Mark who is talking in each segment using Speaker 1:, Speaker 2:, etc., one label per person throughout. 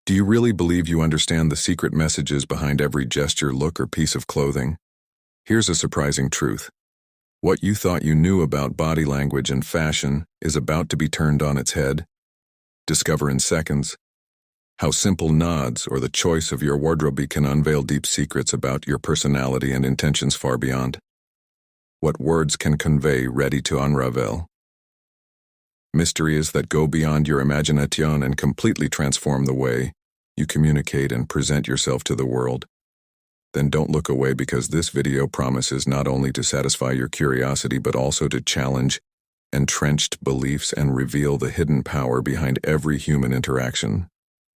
Speaker 1: Do you really believe you understand the secret messages behind every gesture, look, or piece of clothing? Here's a surprising truth. What you thought you knew about body language and fashion is about to be turned on its head. Discover in seconds how simple nods or the choice of your wardrobe can unveil deep secrets about your personality and intentions far beyond what words can convey, ready to unravel. Mysteries that go beyond your imagination and completely transform the way you communicate and present yourself to the world. Then don't look away, because this video promises not only to satisfy your curiosity but also to challenge entrenched beliefs and reveal the hidden power behind every human interaction.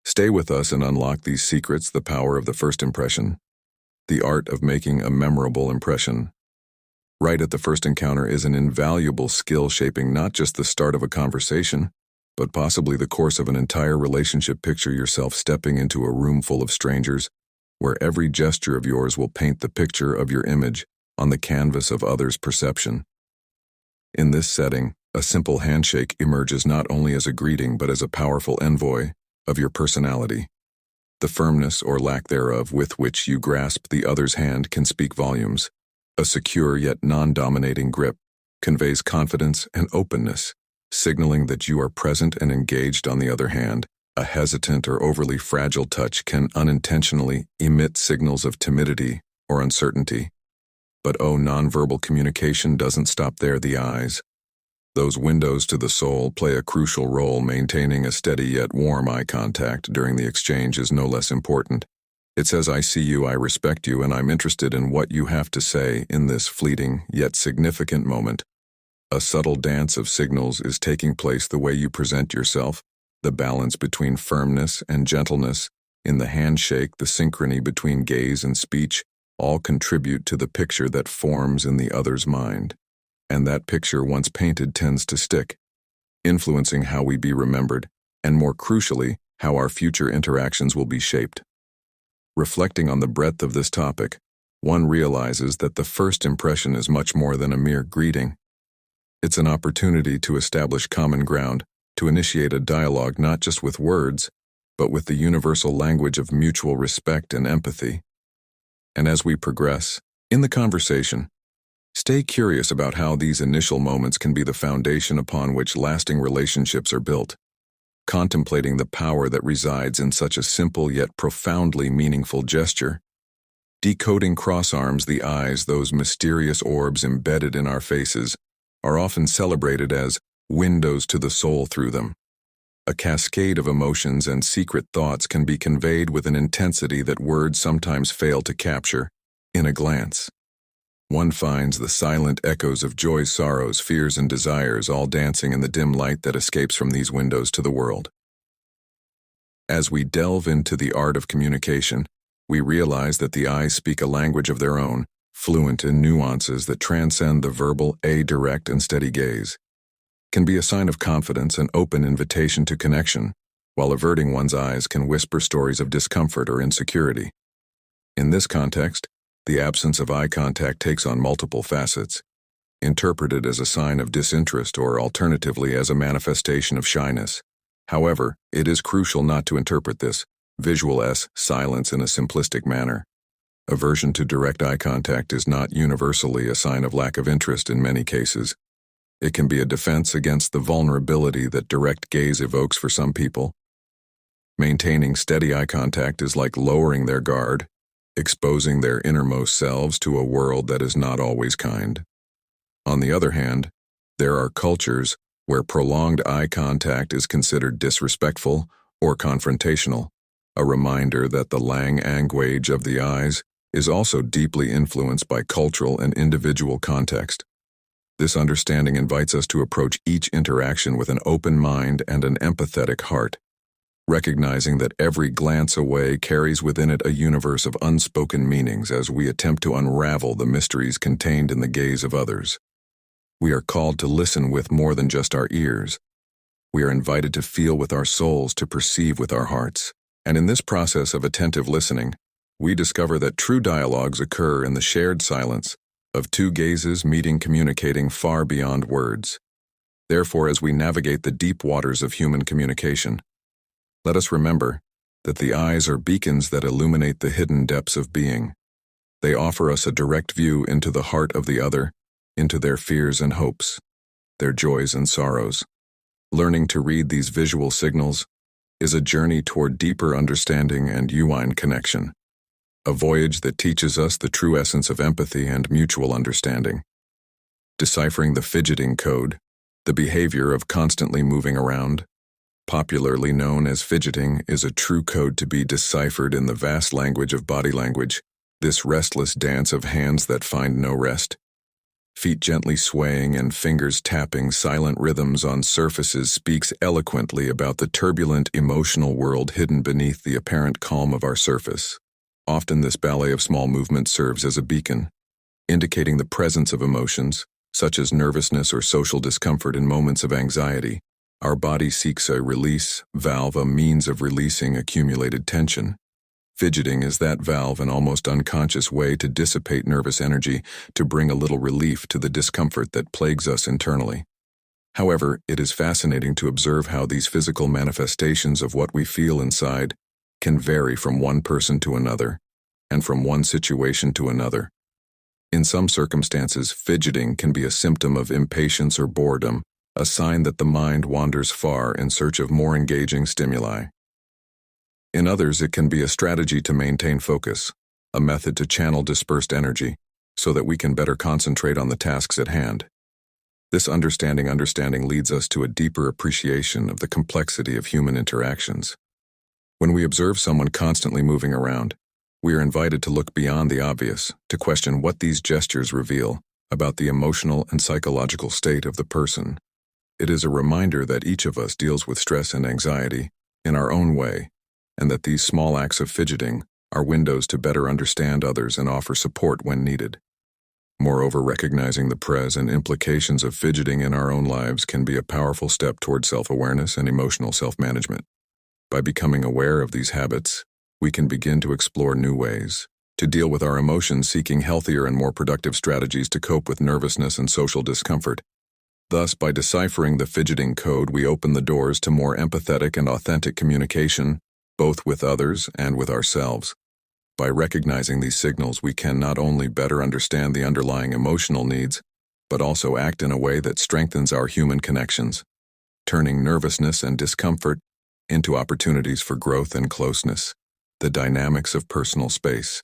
Speaker 1: Stay with us and unlock these secrets: the power of the first impression, the art of making a memorable impression. Right at the first encounter is an invaluable skill shaping not just the start of a conversation, but possibly the course of an entire relationship. Picture yourself stepping into a room full of strangers, where every gesture of yours will paint the picture of your image on the canvas of others' perception. In this setting, a simple handshake emerges not only as a greeting but as a powerful envoy of your personality. The firmness or lack thereof with which you grasp the other's hand can speak volumes. A secure yet non-dominating grip conveys confidence and openness, signaling that you are present and engaged. On the other hand, a hesitant or overly fragile touch can unintentionally emit signals of timidity or uncertainty. But nonverbal communication doesn't stop there. The eyes, those windows to the soul, play a crucial role. Maintaining a steady yet warm eye contact during the exchange is no less important. It says, "I see you, I respect you, and I'm interested in what you have to say in this fleeting yet significant moment." A subtle dance of signals is taking place: the way you present yourself, the balance between firmness and gentleness in the handshake, the synchrony between gaze and speech, all contribute to the picture that forms in the other's mind. And that picture, once painted, tends to stick, influencing how we be remembered, and more crucially, how our future interactions will be shaped. Reflecting on the breadth of this topic, one realizes that the first impression is much more than a mere greeting. It's an opportunity to establish common ground, to initiate a dialogue not just with words, but with the universal language of mutual respect and empathy. And as we progress in the conversation, stay curious about how these initial moments can be the foundation upon which lasting relationships are built. Contemplating the power that resides in such a simple yet profoundly meaningful gesture. Decoding cross arms, the eyes, those mysterious orbs embedded in our faces, are often celebrated as windows to the soul. Through them, a cascade of emotions and secret thoughts can be conveyed with an intensity that words sometimes fail to capture. In a glance, one finds the silent echoes of joys, sorrows, fears, and desires, all dancing in the dim light that escapes from these windows to the world. As we delve into the art of communication, we realize that the eyes speak a language of their own, fluent in nuances that transcend the verbal. A direct and steady gaze can be a sign of confidence, an open invitation to connection, while averting one's eyes can whisper stories of discomfort or insecurity. In this context, the absence of eye contact takes on multiple facets, interpreted as a sign of disinterest or alternatively as a manifestation of shyness. However, it is crucial not to interpret this visual silence in a simplistic manner. Aversion to direct eye contact is not universally a sign of lack of interest. In many cases, it can be a defense against the vulnerability that direct gaze evokes for some people. Maintaining steady eye contact is like lowering their guard, exposing their innermost selves to a world that is not always kind. On the other hand, there are cultures where prolonged eye contact is considered disrespectful or confrontational, a reminder that the language of the eyes is also deeply influenced by cultural and individual context. This understanding invites us to approach each interaction with an open mind and an empathetic heart, recognizing that every glance away carries within it a universe of unspoken meanings as we attempt to unravel the mysteries contained in the gaze of others. We are called to listen with more than just our ears. We are invited to feel with our souls, to perceive with our hearts. And in this process of attentive listening, we discover that true dialogues occur in the shared silence of two gazes meeting, communicating far beyond words. Therefore, as we navigate the deep waters of human communication, let us remember that the eyes are beacons that illuminate the hidden depths of being. They offer us a direct view into the heart of the other, into their fears and hopes, their joys and sorrows. Learning to read these visual signals is a journey toward deeper understanding and genuine connection, a voyage that teaches us the true essence of empathy and mutual understanding. Deciphering the fidgeting code, the behavior of constantly moving around, popularly known as fidgeting, is a true code to be deciphered in the vast language of body language, this restless dance of hands that find no rest. Feet gently swaying and fingers tapping silent rhythms on surfaces speaks eloquently about the turbulent emotional world hidden beneath the apparent calm of our surface. Often this ballet of small movements serves as a beacon, indicating the presence of emotions, such as nervousness or social discomfort in moments of anxiety. Our body seeks a release valve, a means of releasing accumulated tension. Fidgeting is that valve, an almost unconscious way to dissipate nervous energy, to bring a little relief to the discomfort that plagues us internally. However, it is fascinating to observe how these physical manifestations of what we feel inside can vary from one person to another, and from one situation to another. In some circumstances, fidgeting can be a symptom of impatience or boredom, a sign that the mind wanders far in search of more engaging stimuli. In others, it can be a strategy to maintain focus, a method to channel dispersed energy, so that we can better concentrate on the tasks at hand. This understanding leads us to a deeper appreciation of the complexity of human interactions. When we observe someone constantly moving around, we are invited to look beyond the obvious, to question what these gestures reveal about the emotional and psychological state of the person. It is a reminder that each of us deals with stress and anxiety in our own way, and that these small acts of fidgeting are windows to better understand others and offer support when needed. Moreover, recognizing the present implications of fidgeting in our own lives can be a powerful step toward self-awareness and emotional self-management. By becoming aware of these habits, we can begin to explore new ways to deal with our emotions, seeking healthier and more productive strategies to cope with nervousness and social discomfort. Thus, by deciphering the fidgeting code, we open the doors to more empathetic and authentic communication, both with others and with ourselves. By recognizing these signals, we can not only better understand the underlying emotional needs, but also act in a way that strengthens our human connections, turning nervousness and discomfort into opportunities for growth and closeness. The dynamics of personal space.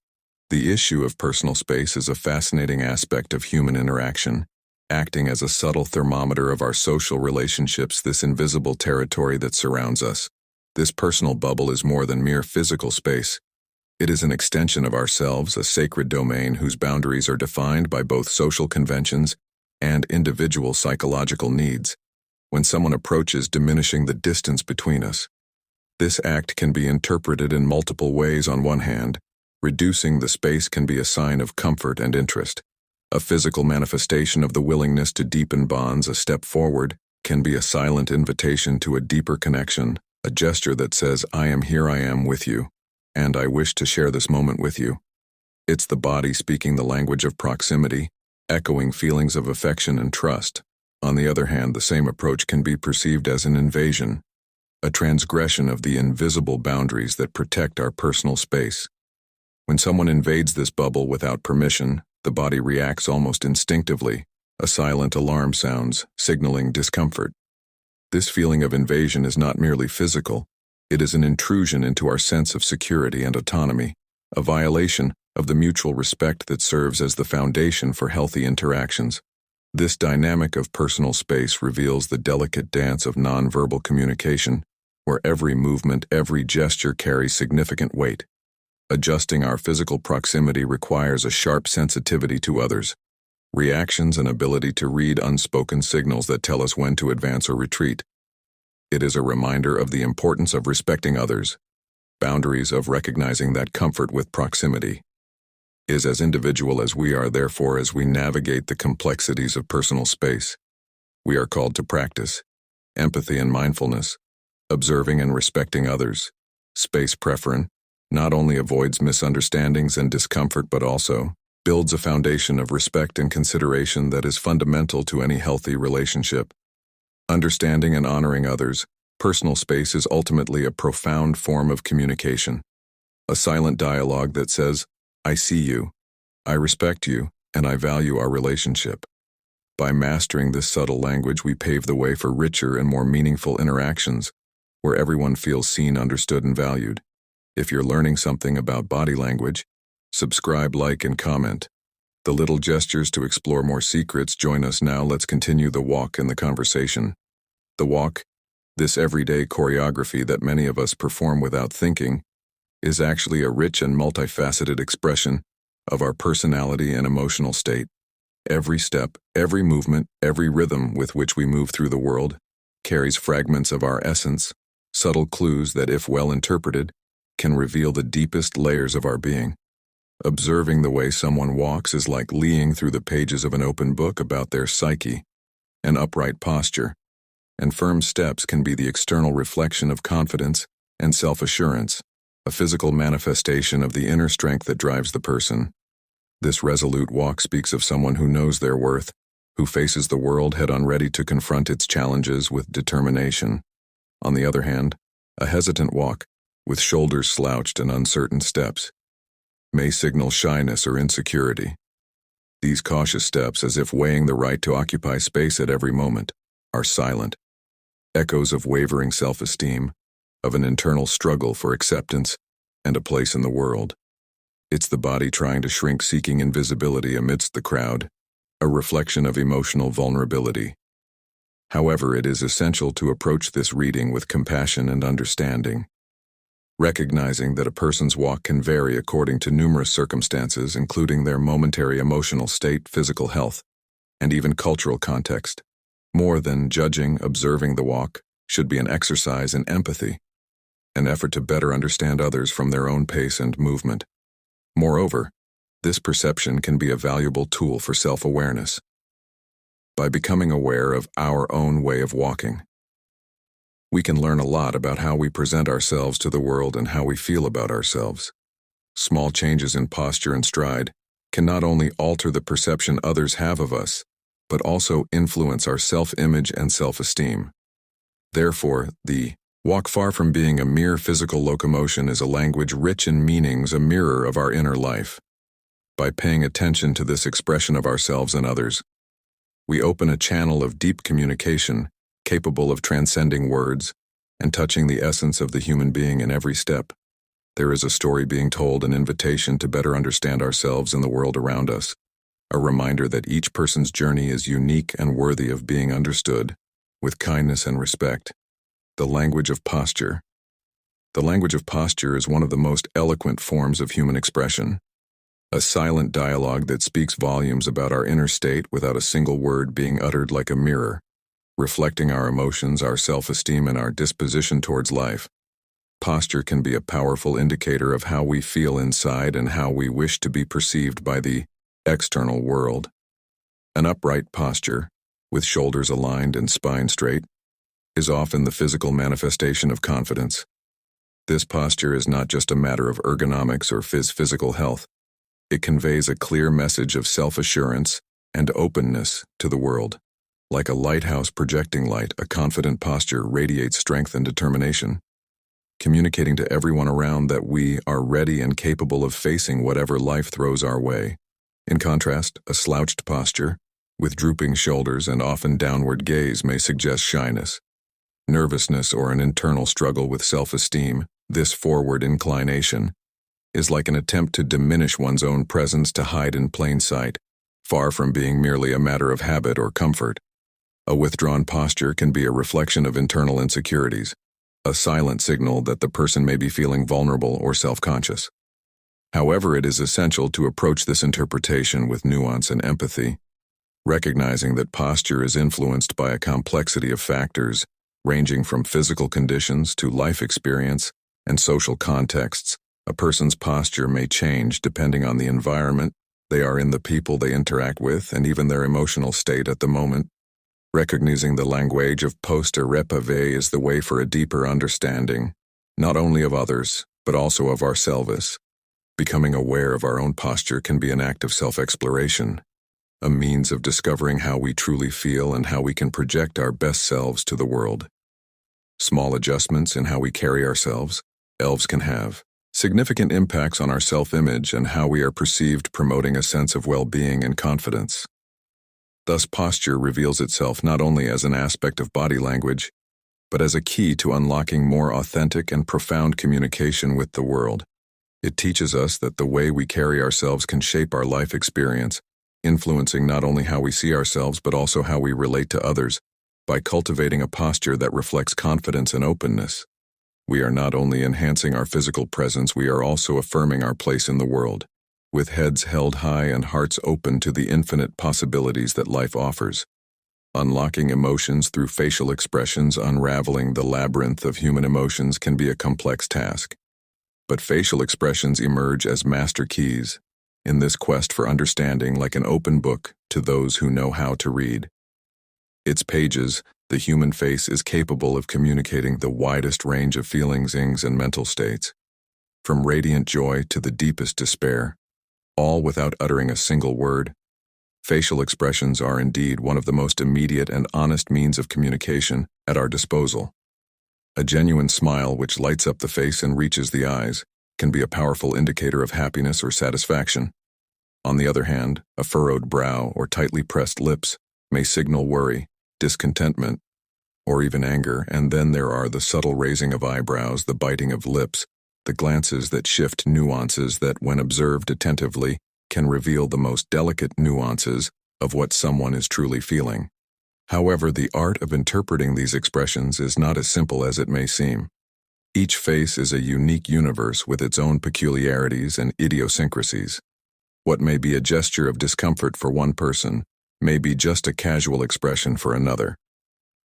Speaker 1: The issue of personal space is a fascinating aspect of human interaction, acting as a subtle thermometer of our social relationships, this invisible territory that surrounds us. This personal bubble is more than mere physical space. It is an extension of ourselves, a sacred domain whose boundaries are defined by both social conventions and individual psychological needs. When someone approaches, diminishing the distance between us, this act can be interpreted in multiple ways. On one hand, reducing the space can be a sign of comfort and interest. A physical manifestation of the willingness to deepen bonds. A step forward can be a silent invitation to a deeper connection, a gesture that says, "I am here, I am with you, and I wish to share this moment with you." It's the body speaking the language of proximity, echoing feelings of affection and trust. On the other hand, the same approach can be perceived as an invasion, a transgression of the invisible boundaries that protect our personal space. When someone invades this bubble without permission, the body reacts almost instinctively. A silent alarm sounds, signaling discomfort. This feeling of invasion is not merely physical. It is an intrusion into our sense of security and autonomy, a violation of the mutual respect that serves as the foundation for healthy interactions. This dynamic of personal space reveals the delicate dance of nonverbal communication, where every movement, every gesture carries significant weight. Adjusting our physical proximity requires a sharp sensitivity to others' reactions and ability to read unspoken signals that tell us when to advance or retreat. It is a reminder of the importance of respecting others' boundaries, of recognizing that comfort with proximity is as individual as we are. Therefore, as we navigate the complexities of personal space, we are called to practice empathy and mindfulness, observing and respecting others. Space preference not only avoids misunderstandings and discomfort, but also builds a foundation of respect and consideration that is fundamental to any healthy relationship. Understanding and honoring others, Personal space is ultimately a profound form of communication, a silent dialogue that says, I see you, I respect you, and I value our relationship. By mastering this subtle language, we pave the way for richer and more meaningful interactions, where everyone feels seen, understood, and valued. If you're learning something about body language, subscribe, like, and comment. The little gestures to explore more secrets. Join us now. Let's continue the walk and the conversation. The walk, this everyday choreography that many of us perform without thinking, is actually a rich and multifaceted expression of our personality and emotional state. Every step, every movement, every rhythm with which we move through the world carries fragments of our essence, subtle clues that, if well interpreted, can reveal the deepest layers of our being. Observing the way someone walks is like leafing through the pages of an open book about their psyche. An upright posture and firm steps can be the external reflection of confidence and self-assurance, a physical manifestation of the inner strength that drives the person. This resolute walk speaks of someone who knows their worth, who faces the world head-on, ready to confront its challenges with determination. On the other hand, a hesitant walk, with shoulders slouched and uncertain steps, may signal shyness or insecurity. These cautious steps, as if weighing the right to occupy space at every moment, are silent, echoes of wavering self-esteem, of an internal struggle for acceptance and a place in the world. It's the body trying to shrink, seeking invisibility amidst the crowd, a reflection of emotional vulnerability. However, it is essential to approach this reading with compassion and understanding, recognizing that a person's walk can vary according to numerous circumstances, including their momentary emotional state, physical health, and even cultural context. More than judging, observing the walk should be an exercise in empathy, an effort to better understand others from their own pace and movement. Moreover, this perception can be a valuable tool for self-awareness. By becoming aware of our own way of walking, we can learn a lot about how we present ourselves to the world and how we feel about ourselves. Small changes in posture and stride can not only alter the perception others have of us, but also influence our self-image and self-esteem. Therefore, the walk, far from being a mere physical locomotion, is a language rich in meanings, a mirror of our inner life. By paying attention to this expression of ourselves and others, we open a channel of deep communication, capable of transcending words and touching the essence of the human being in every step. There is a story being told, an invitation to better understand ourselves and the world around us, a reminder that each person's journey is unique and worthy of being understood with kindness and respect. The language of posture. The language of posture is one of the most eloquent forms of human expression, a silent dialogue that speaks volumes about our inner state without a single word being uttered, like a mirror, reflecting our emotions, our self-esteem, and our disposition towards life. Posture can be a powerful indicator of how we feel inside and how we wish to be perceived by the external world. An upright posture, with shoulders aligned and spine straight, is often the physical manifestation of confidence. This posture is not just a matter of ergonomics or physical health. It conveys a clear message of self-assurance and openness to the world. Like a lighthouse projecting light, a confident posture radiates strength and determination, communicating to everyone around that we are ready and capable of facing whatever life throws our way. In contrast, a slouched posture, with drooping shoulders and often downward gaze, may suggest shyness, nervousness, or an internal struggle with self-esteem. This forward inclination is like an attempt to diminish one's own presence, to hide in plain sight, far from being merely a matter of habit or comfort. A withdrawn posture can be a reflection of internal insecurities, a silent signal that the person may be feeling vulnerable or self-conscious. However, it is essential to approach this interpretation with nuance and empathy, recognizing that posture is influenced by a complexity of factors, ranging from physical conditions to life experience and social contexts. A person's posture may change depending on the environment they are in, the people they interact with, and even their emotional state at the moment. Recognizing the language of posture repave is the way for a deeper understanding, not only of others, but also of ourselves. Becoming aware of our own posture can be an act of self-exploration, a means of discovering how we truly feel and how we can project our best selves to the world. Small adjustments in how we carry ourselves, elves can have significant impacts on our self-image and how we are perceived, promoting a sense of well-being and confidence. Thus, posture reveals itself not only as an aspect of body language, but as a key to unlocking more authentic and profound communication with the world. It teaches us that the way we carry ourselves can shape our life experience, influencing not only how we see ourselves but also how we relate to others. By cultivating a posture that reflects confidence and openness, we are not only enhancing our physical presence, we are also affirming our place in the world, with heads held high and hearts open to the infinite possibilities that life offers. Unlocking emotions through facial expressions, unraveling the labyrinth of human emotions can be a complex task. But facial expressions emerge as master keys in this quest for understanding, like an open book to those who know how to read. Its pages, the human face is capable of communicating the widest range of feelings and mental states, from radiant joy to the deepest despair, all without uttering a single word. Facial expressions are indeed one of the most immediate and honest means of communication at our disposal. A genuine smile which lights up the face and reaches the eyes can be a powerful indicator of happiness or satisfaction. On the other hand, a furrowed brow or tightly pressed lips may signal worry, discontentment, or even anger. And then there are the subtle raising of eyebrows, the biting of lips, the glances that shift nuances that, when observed attentively, can reveal the most delicate nuances of what someone is truly feeling. However, the art of interpreting these expressions is not as simple as it may seem. Each face is a unique universe with its own peculiarities and idiosyncrasies. What may be a gesture of discomfort for one person may be just a casual expression for another.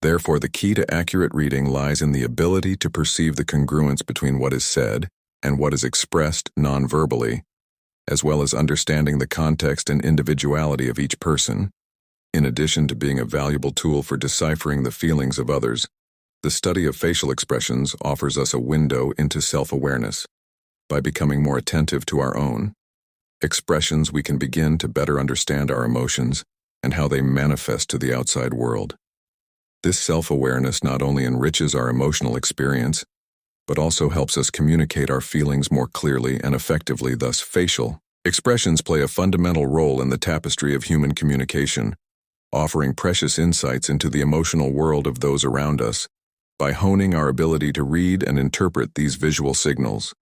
Speaker 1: Therefore, the key to accurate reading lies in the ability to perceive the congruence between what is said and what is expressed non-verbally, as well as understanding the context and individuality of each person. In addition to being a valuable tool for deciphering the feelings of others, the study of facial expressions offers us a window into self-awareness. By becoming more attentive to our own expressions, we can begin to better understand our emotions and how they manifest to the outside world. This self-awareness not only enriches our emotional experience, but also helps us communicate our feelings more clearly and effectively. Thus, facial expressions play a fundamental role in the tapestry of human communication, offering precious insights into the emotional world of those around us. By honing our ability to read and interpret these visual signals,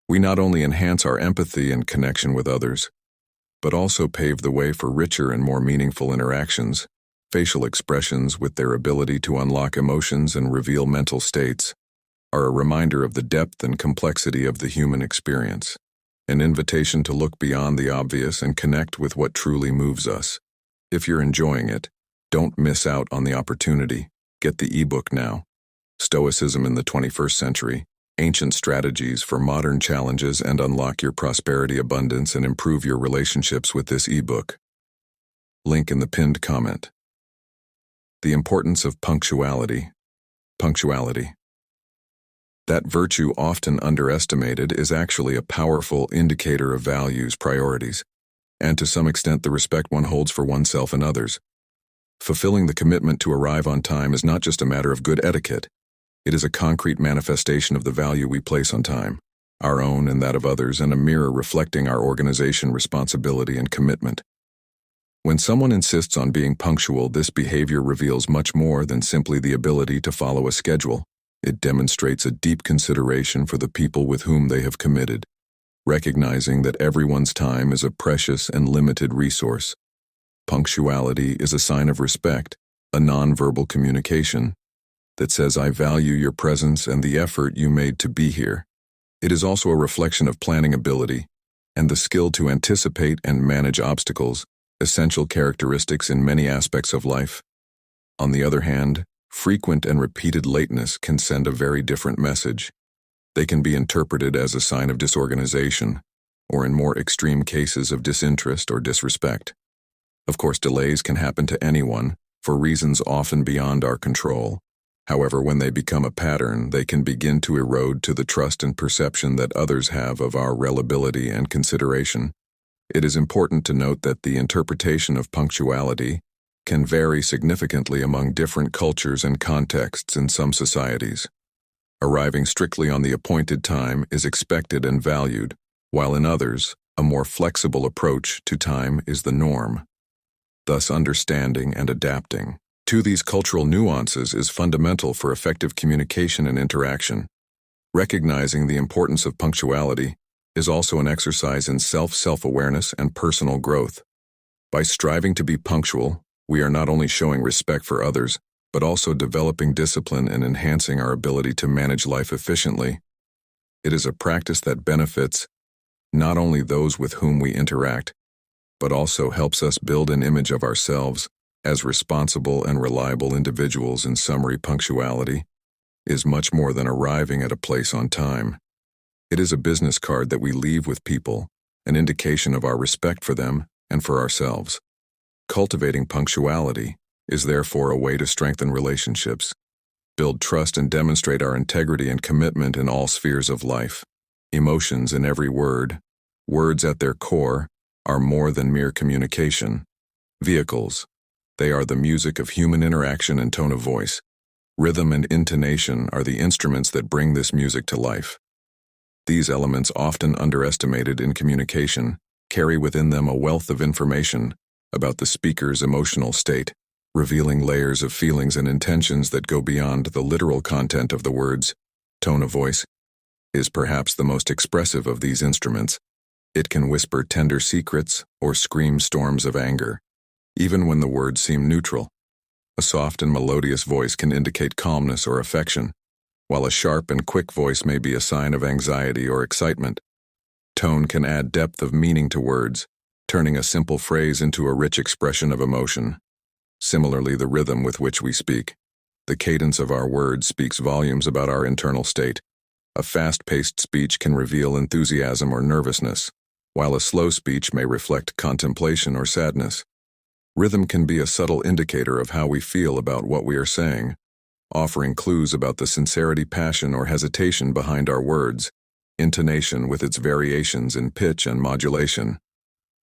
Speaker 1: we not only enhance our empathy and connection with others, but also pave the way for richer and more meaningful interactions. Facial expressions, with their ability to unlock emotions and reveal mental states, are a reminder of the depth and complexity of the human experience, an invitation to look beyond the obvious and connect with what truly moves us. If you're enjoying it, don't miss out on the opportunity. Get the ebook now. Stoicism in the 21st Century, Ancient Strategies for Modern Challenges, and unlock your prosperity, abundance, and improve your relationships with this ebook. Link in the pinned comment. The importance of punctuality. Punctuality. That virtue often underestimated is actually a powerful indicator of values, priorities, and to some extent the respect one holds for oneself and others. Fulfilling the commitment to arrive on time is not just a matter of good etiquette. It is a concrete manifestation of the value we place on time, our own and that of others, and a mirror reflecting our organization responsibility and commitment. When someone insists on being punctual, this behavior reveals much more than simply the ability to follow a schedule. It demonstrates a deep consideration for the people with whom they have committed, recognizing that everyone's time is a precious and limited resource. Punctuality is a sign of respect, a nonverbal communication that says, "I value your presence and the effort you made to be here." It is also a reflection of planning ability and the skill to anticipate and manage obstacles, essential characteristics in many aspects of life. On the other hand, frequent and repeated lateness can send a very different message. They can be interpreted as a sign of disorganization, or in more extreme cases of disinterest or disrespect. Of course, delays can happen to anyone for reasons often beyond our control. However, when they become a pattern, they can begin to erode to the trust and perception that others have of our reliability and consideration. It is important to note that the interpretation of punctuality can vary significantly among different cultures and contexts in some societies. Arriving strictly on the appointed time is expected and valued, while in others, a more flexible approach to time is the norm. Thus, understanding and adapting to these cultural nuances is fundamental for effective communication and interaction. Recognizing the importance of punctuality is also an exercise in self-awareness and personal growth. By striving to be punctual, we are not only showing respect for others, but also developing discipline and enhancing our ability to manage life efficiently. It is a practice that benefits not only those with whom we interact, but also helps us build an image of ourselves as responsible and reliable individuals. In summary, punctuality is much more than arriving at a place on time. It is a business card that we leave with people, an indication of our respect for them and for ourselves. Cultivating punctuality is therefore a way to strengthen relationships, build trust, and demonstrate our integrity and commitment in all spheres of life. Emotions in every word, words at their core, are more than mere communication vehicles. They are the music of human interaction and tone of voice. Rhythm and intonation are the instruments that bring this music to life. These elements, often underestimated in communication, carry within them a wealth of information about the speaker's emotional state, revealing layers of feelings and intentions that go beyond the literal content of the words. Tone of voice is perhaps the most expressive of these instruments. It can whisper tender secrets or scream storms of anger, even when the words seem neutral. A soft and melodious voice can indicate calmness or affection, while a sharp and quick voice may be a sign of anxiety or excitement. Tone can add depth of meaning to words, turning a simple phrase into a rich expression of emotion. Similarly, the rhythm with which we speak, the cadence of our words, speaks volumes about our internal state. A fast-paced speech can reveal enthusiasm or nervousness, while a slow speech may reflect contemplation or sadness. Rhythm can be a subtle indicator of how we feel about what we are saying, offering clues about the sincerity, passion, or hesitation behind our words. Intonation, with its variations in pitch and modulation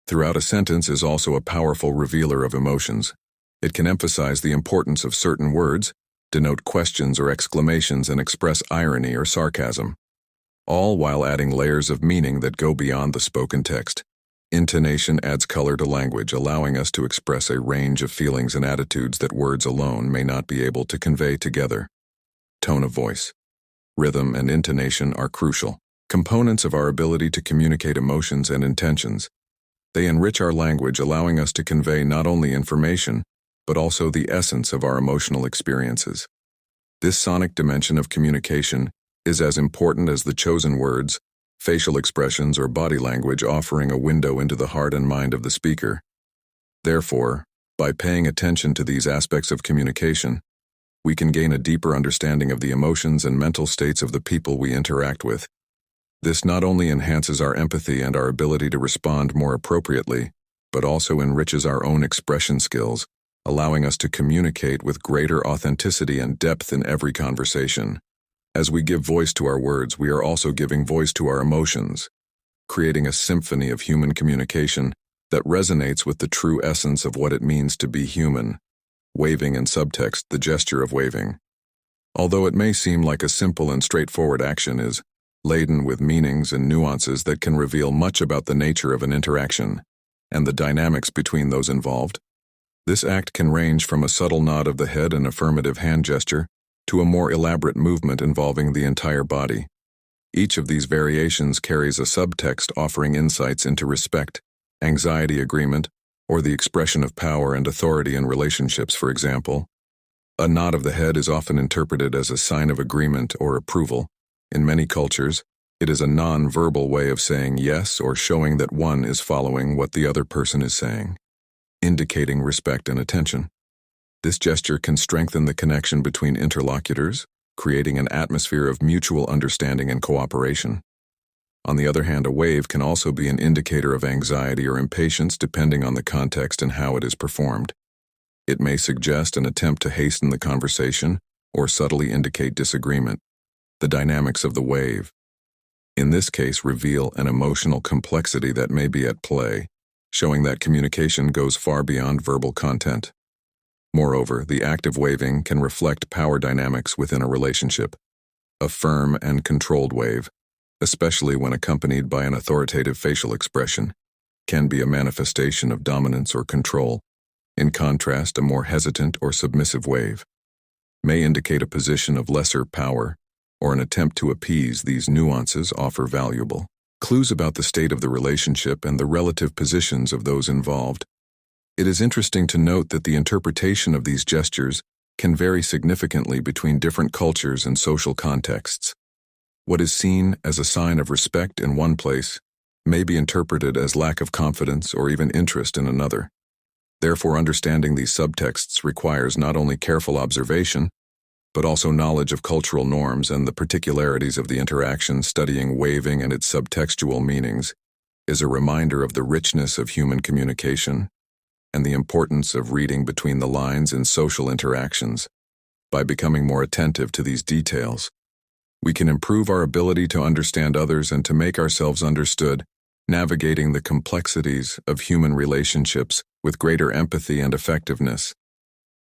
Speaker 1: throughout a sentence, is also a powerful revealer of emotions. It can emphasize the importance of certain words, denote questions or exclamations, and express irony or sarcasm, all while adding layers of meaning that go beyond the spoken text. Intonation adds color to language, allowing us to express a range of feelings and attitudes that words alone may not be able to convey together. Tone of voice, rhythm, and intonation are crucial components of our ability to communicate emotions and intentions. They enrich our language, allowing us to convey not only information, but also the essence of our emotional experiences. This sonic dimension of communication is as important as the chosen words, facial expressions, or body language, offering a window into the heart and mind of the speaker. Therefore, by paying attention to these aspects of communication, we can gain a deeper understanding of the emotions and mental states of the people we interact with. This not only enhances our empathy and our ability to respond more appropriately, but also enriches our own expression skills, allowing us to communicate with greater authenticity and depth in every conversation. As we give voice to our words, we are also giving voice to our emotions, creating a symphony of human communication that resonates with the true essence of what it means to be human. Waving and subtext, the gesture of waving. Although it may seem like a simple and straightforward action, is laden with meanings and nuances that can reveal much about the nature of an interaction and the dynamics between those involved. This act can range from a subtle nod of the head and affirmative hand gesture to a more elaborate movement involving the entire body. Each of these variations carries a subtext offering insights into respect, anxiety, agreement, or the expression of power and authority in relationships. For example, a nod of the head is often interpreted as a sign of agreement or approval. In many cultures, it is a non-verbal way of saying yes or showing that one is following what the other person is saying, indicating respect and attention. This gesture can strengthen the connection between interlocutors, creating an atmosphere of mutual understanding and cooperation. On the other hand, a wave can also be an indicator of anxiety or impatience depending on the context and how it is performed. It may suggest an attempt to hasten the conversation or subtly indicate disagreement. The dynamics of the wave, in this case, reveal an emotional complexity that may be at play, showing that communication goes far beyond verbal content. Moreover, the act of waving can reflect power dynamics within a relationship. A firm and controlled wave, especially when accompanied by an authoritative facial expression, can be a manifestation of dominance or control. In contrast, a more hesitant or submissive wave may indicate a position of lesser power or an attempt to appease. These nuances offer valuable clues about the state of the relationship and the relative positions of those involved. It is interesting to note that the interpretation of these gestures can vary significantly between different cultures and social contexts. What is seen as a sign of respect in one place may be interpreted as lack of confidence or even interest in another. Therefore, understanding these subtexts requires not only careful observation, but also knowledge of cultural norms and the particularities of the interaction. Studying waving and its subtextual meanings is a reminder of the richness of human communication and the importance of reading between the lines in social interactions. By becoming more attentive to these details, we can improve our ability to understand others and to make ourselves understood, navigating the complexities of human relationships with greater empathy and effectiveness.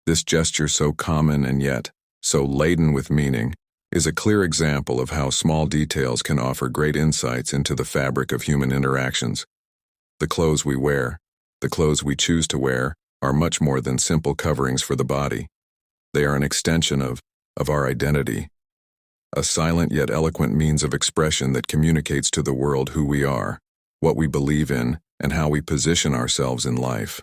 Speaker 1: This gesture, so common and yet so laden with meaning, is a clear example of how small details can offer great insights into the fabric of human interactions. The clothes we wear, the clothes we choose to wear, are much more than simple coverings for the body. They are an extension of our identity, a silent yet eloquent means of expression that communicates to the world who we are, what we believe in, and how we position ourselves in life.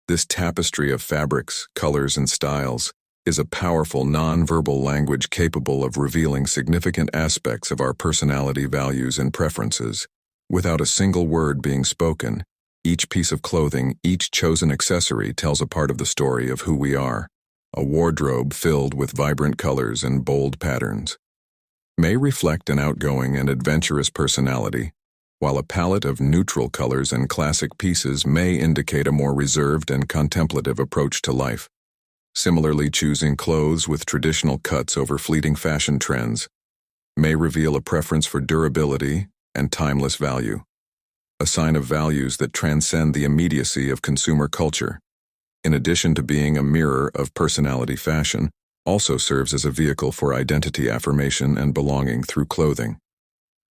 Speaker 1: This tapestry of fabrics, colors, and styles is a powerful nonverbal language capable of revealing significant aspects of our personality, values, and preferences. Without a single word being spoken, each piece of clothing, each chosen accessory tells a part of the story of who we are. A wardrobe filled with vibrant colors and bold patterns may reflect an outgoing and adventurous personality, while a palette of neutral colors and classic pieces may indicate a more reserved and contemplative approach to life. Similarly, choosing clothes with traditional cuts over fleeting fashion trends may reveal a preference for durability and timeless value, a sign of values that transcend the immediacy of consumer culture. In addition to being a mirror of personality, fashion also serves as a vehicle for identity affirmation and belonging through clothing.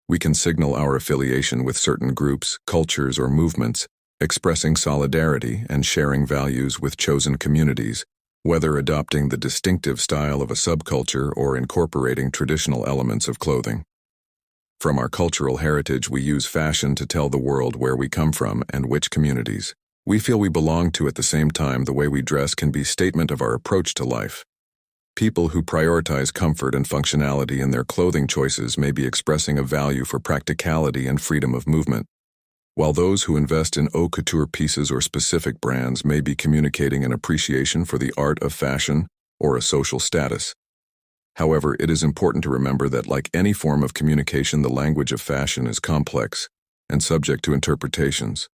Speaker 1: We can signal our affiliation with certain groups, cultures, or movements, expressing solidarity and sharing values with chosen communities, whether adopting the distinctive style of a subculture or incorporating traditional elements of clothing. From our cultural heritage, we use fashion to tell the world where we come from and which communities we feel we belong to. At the same time, the way we dress can be a statement of our approach to life. People who prioritize comfort and functionality in their clothing choices may be expressing a value for practicality and freedom of movement, while those who invest in haute couture pieces or specific brands may be communicating an appreciation for the art of fashion or a social status. However, it is important to remember that, like any form of communication, the language of fashion is complex and subject to interpretations.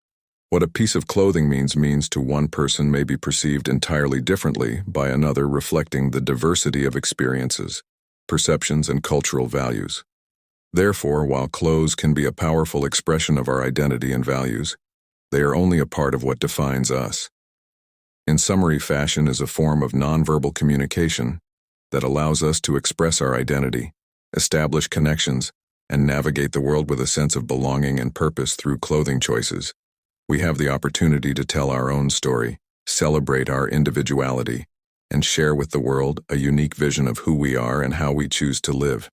Speaker 1: What a piece of clothing means to one person may be perceived entirely differently by another, reflecting the diversity of experiences, perceptions, and cultural values. Therefore, while clothes can be a powerful expression of our identity and values, they are only a part of what defines us. In summary, fashion is a form of nonverbal communication that allows us to express our identity, establish connections, and navigate the world with a sense of belonging and purpose through clothing choices. We have the opportunity to tell our own story, celebrate our individuality, and share with the world a unique vision of who we are and how we choose to live.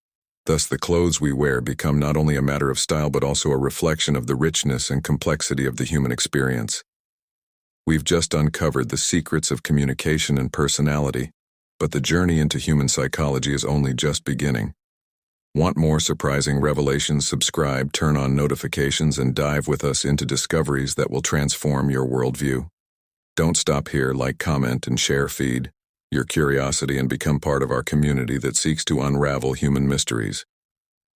Speaker 1: Thus, the clothes we wear become not only a matter of style but also a reflection of the richness and complexity of the human experience. We've just uncovered the secrets of communication and personality, but the journey into human psychology is only just beginning. Want more surprising revelations? Subscribe, turn on notifications, and dive with us into discoveries that will transform your worldview. Don't stop here. Like, comment, and share. Feed your curiosity and become part of our community that seeks to unravel human mysteries.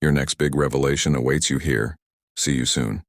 Speaker 1: Your next big revelation awaits you here. See you soon.